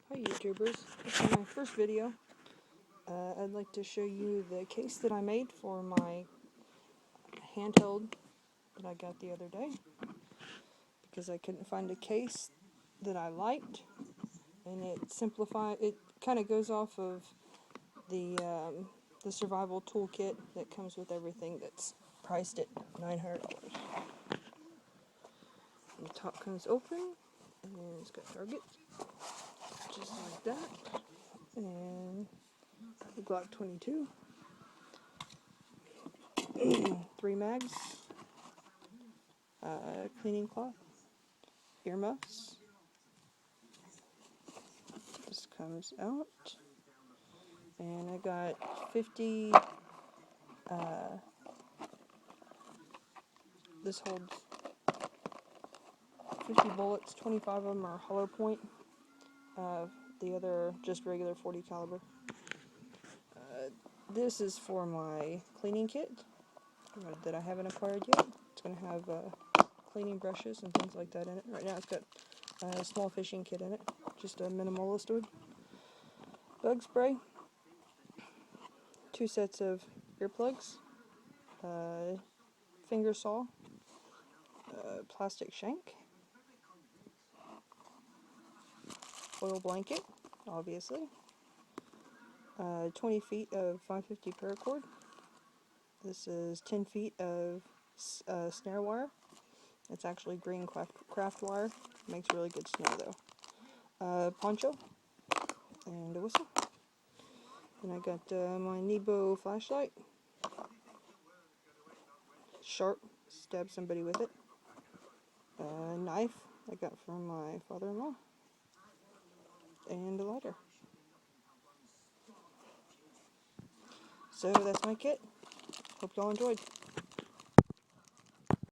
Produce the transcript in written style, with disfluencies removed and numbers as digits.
Hi YouTubers, this is my first video. I'd like to show you the case that I made for my handheld that I got the other day because I couldn't find a case that I liked, and it kind of goes off of the survival tool kit that comes with everything that's priced at $900. The top comes open and it's got targets just like that, and the Glock 22, 3 mags, cleaning cloth, earmuffs. This comes out, and I got 50. This holds 50 bullets. 25 of them are hollow point. The other just regular 40 caliber. This is for my cleaning kit that I haven't acquired yet. It's going to have cleaning brushes and things like that in it. Right now it's got a small fishing kit in it, just a minimalist wood. Bug spray, 2 sets of earplugs, finger saw, plastic shank, oil blanket, obviously, 20 feet of 550 paracord. This is 10 feet of snare wire. It's actually green craft wire. Makes really good snare though. Poncho and a whistle. And I got my Nebo flashlight. Sharp, stab somebody with it. Knife I got from my father-in-law. And a lighter. So that's my kit. Hope y'all enjoyed.